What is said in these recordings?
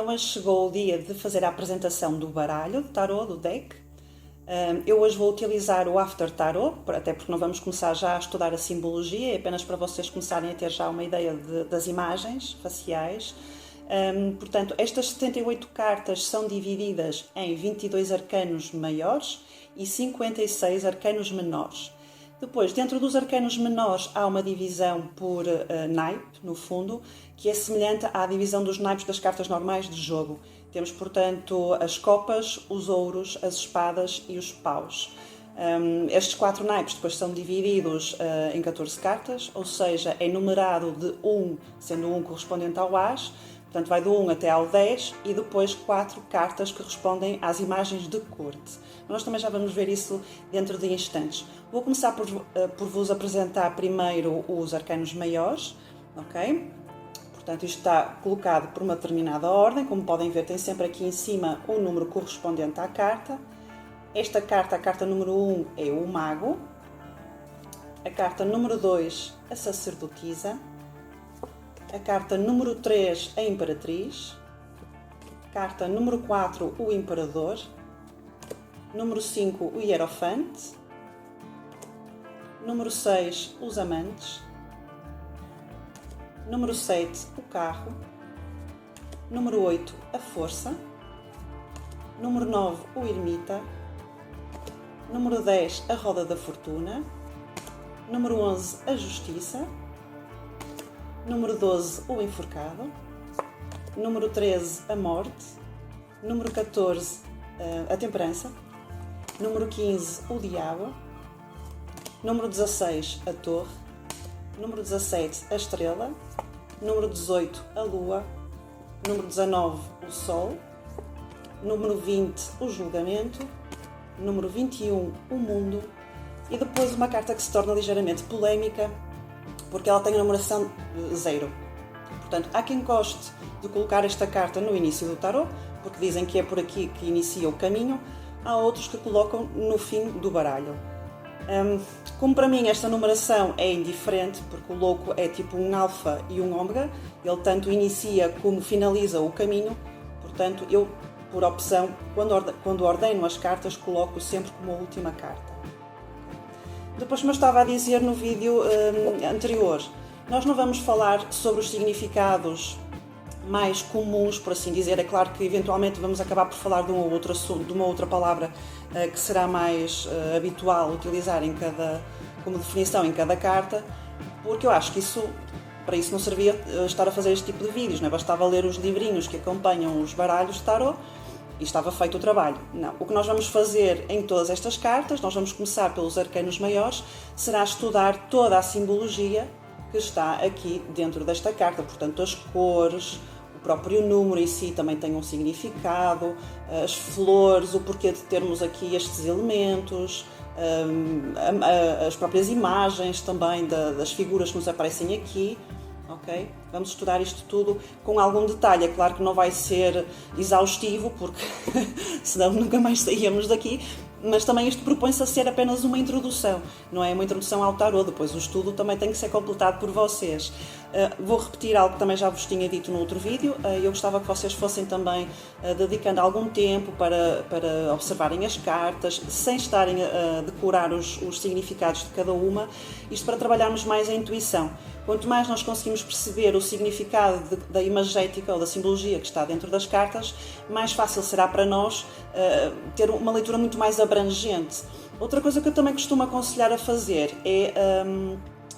Então hoje chegou o dia de fazer a apresentação do baralho de tarot, do deck. Eu hoje vou utilizar o After Tarot, até porque não vamos começar já a estudar a simbologia, é apenas para vocês começarem a ter já uma ideia das imagens faciais. Portanto, estas 78 cartas são divididas em 22 arcanos maiores e 56 arcanos menores. Depois, dentro dos arcanos menores, há uma divisão por naipe, no fundo, que é semelhante à divisão dos naipes das cartas normais de jogo. Temos, portanto, as copas, os ouros, as espadas e os paus. Estes 4 naipes depois são divididos em 14 cartas, ou seja, é numerado de 1, sendo 1 correspondente ao as. Portanto, vai do 1 até ao 10 e depois 4 cartas que respondem às imagens de corte. Nós também já vamos ver isso dentro de instantes. Vou começar por vos apresentar primeiro os arcanos maiores, ok? Portanto, isto está colocado por uma determinada ordem. Como podem ver, tem sempre aqui em cima o número correspondente à carta. Esta carta, a carta número 1, é o Mago. A carta número 2, a Sacerdotisa. A carta número 3, a Imperatriz. Carta número 4, o Imperador. Número 5, o Hierofante. Número 6, os Amantes. Número 7, o Carro. Número 8, a Força. Número 9, o Ermita. Número 10, a Roda da Fortuna. Número 11, a Justiça. Número 12, o Enforcado. Número 13, a Morte. Número 14, a Temperança. Número 15, o Diabo. Número 16, a Torre. Número 17, a Estrela. Número 18, a Lua. Número 19, o Sol. Número 20, o Julgamento. Número 21, o Mundo. E depois uma carta que se torna ligeiramente polémica, porque ela tem a numeração 0. Portanto, há quem goste de colocar esta carta no início do tarot, porque dizem que é por aqui que inicia o caminho. Há outros que colocam no fim do baralho. Como para mim esta numeração é indiferente, porque o louco é tipo um alfa e um ômega, ele tanto inicia como finaliza o caminho, portanto eu, por opção, quando ordeno as cartas, coloco sempre como a última carta. Depois, como eu estava a dizer no vídeo anterior, nós não vamos falar sobre os significados mais comuns, por assim dizer. É claro que eventualmente vamos acabar por falar de um ou outro assunto, de uma outra palavra que será mais habitual utilizar como definição em cada carta, porque eu acho que para isso não servia estar a fazer este tipo de vídeos, não é? Bastava ler os livrinhos que acompanham os baralhos de tarot e estava feito o trabalho. Não. O que nós vamos fazer em todas estas cartas, nós vamos começar pelos arcanos maiores, será estudar toda a simbologia que está aqui dentro desta carta, portanto as cores, o próprio número em si também tem um significado, as flores, o porquê de termos aqui estes elementos, as próprias imagens também das figuras que nos aparecem aqui. Okay? Vamos estudar isto tudo com algum detalhe. É claro que não vai ser exaustivo, porque senão nunca mais saíamos daqui, mas também isto propõe-se a ser apenas uma introdução, não é uma introdução ao tarot. Depois o estudo também tem que ser completado por vocês. Vou repetir algo que também já vos tinha dito no outro vídeo. Eu gostava que vocês fossem também dedicando algum tempo para observarem as cartas, sem estarem a decorar os significados de cada uma, isto para trabalharmos mais a intuição. Quanto mais nós conseguimos perceber o significado da imagética ou da simbologia que está dentro das cartas, mais fácil será para nós ter uma leitura muito mais abrangente. Outra coisa que eu também costumo aconselhar a fazer é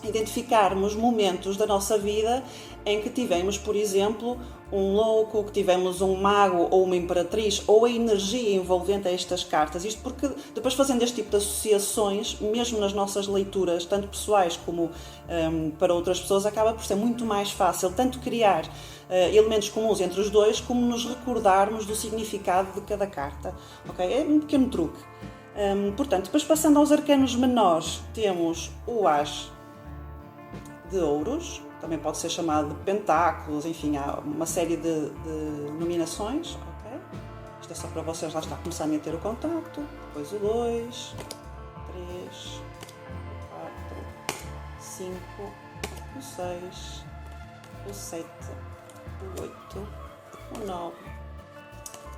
identificarmos momentos da nossa vida em que tivemos, por exemplo, um louco, que tivemos um mago ou uma imperatriz, ou a energia envolvente a estas cartas. Isto porque depois, fazendo este tipo de associações, mesmo nas nossas leituras, tanto pessoais como para outras pessoas, acaba por ser muito mais fácil tanto criar elementos comuns entre os dois, como nos recordarmos do significado de cada carta. Okay? É um pequeno truque. Portanto, depois passando aos arcanos menores, temos o As de Ouros, também pode ser chamado de Pentáculos, enfim, há uma série de nominações. Okay? Isto é só para vocês lá começarem a ter o contacto. Depois o 2, 3, 4, 5, o 6, o 7, o 8, o 9,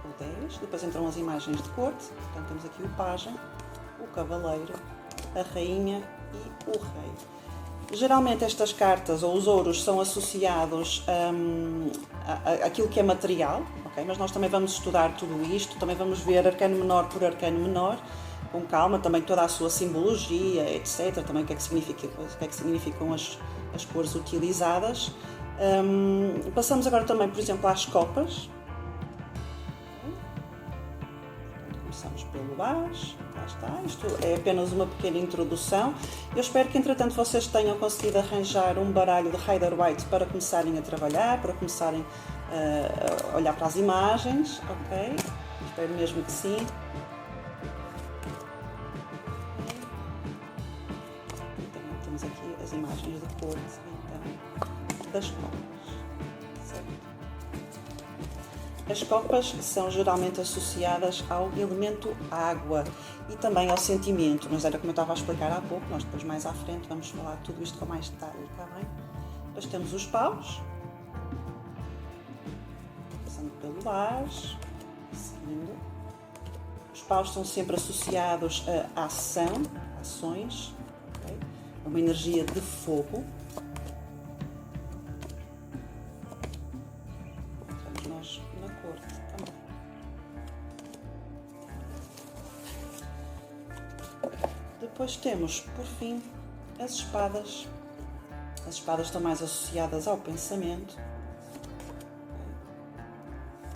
o 10. Depois entram as imagens de corte. Portanto, temos aqui o pajem, o cavaleiro, a rainha e o rei. Geralmente estas cartas ou os ouros são associados àquilo que é material, okay? Mas nós também vamos estudar tudo isto, também vamos ver arcano menor por arcano menor, com calma, também toda a sua simbologia, etc. Também o que é que significam as cores utilizadas. Passamos agora também, por exemplo, às copas. Começamos pelo as, lá está, isto é apenas uma pequena introdução. Eu espero que entretanto vocês tenham conseguido arranjar um baralho de Rider-Waite para começarem a trabalhar, para começarem a olhar para as imagens, ok? Espero mesmo que sim. Então, temos aqui as imagens de corte então, das copas, certo? As copas são geralmente associadas ao elemento água e também ao sentimento, mas era como eu estava a explicar há pouco, nós depois mais à frente vamos falar de tudo isto com mais detalhe, está bem? Depois temos os paus, passando pelo as, seguindo. Os paus são sempre associados à ação, ações, okay? Uma energia de fogo. Na corte também. Depois temos, por fim, as espadas. As espadas estão mais associadas ao pensamento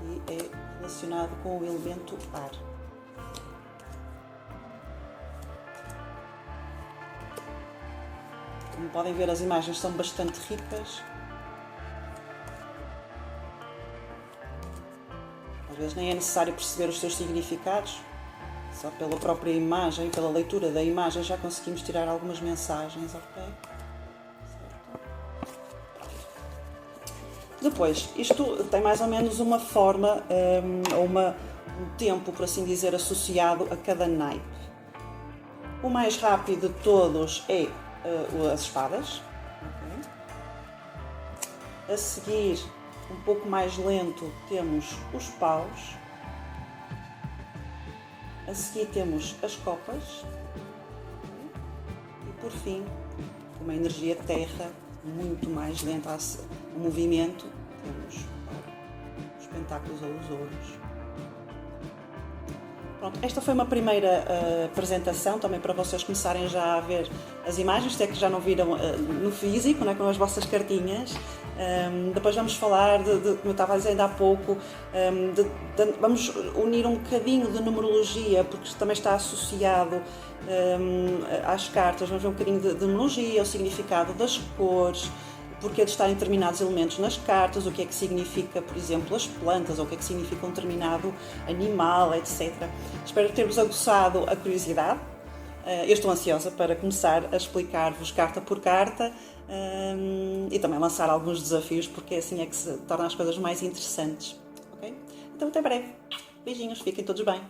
e é relacionado com o elemento ar. Como podem ver, as imagens são bastante ricas. Às vezes nem é necessário perceber os seus significados, só pela própria imagem, pela leitura da imagem já conseguimos tirar algumas mensagens, ok? Certo? Depois, isto tem mais ou menos uma forma, um tempo, por assim dizer, associado a cada naipe. O mais rápido de todos é as espadas, okay? A seguir, um pouco mais lento, temos os paus. A seguir temos as copas. E por fim, uma energia terra muito mais lenta o movimento, temos os pentáculos ou os ouros. Pronto, esta foi uma primeira apresentação também para vocês começarem já a ver as imagens, se é que já não viram no físico, não é, com as vossas cartinhas. Depois vamos falar, como eu estava a dizer ainda há pouco, vamos unir um bocadinho de numerologia, porque também está associado às cartas. Vamos ver um bocadinho de numerologia, o significado das cores, porque de estarem determinados elementos nas cartas, o que é que significa, por exemplo, as plantas, ou o que é que significa um determinado animal, etc. Espero ter-vos aguçado a curiosidade. Eu estou ansiosa para começar a explicar-vos carta por carta e também lançar alguns desafios, porque assim é que se tornam as coisas mais interessantes. Okay? Então, até breve. Beijinhos, fiquem todos bem.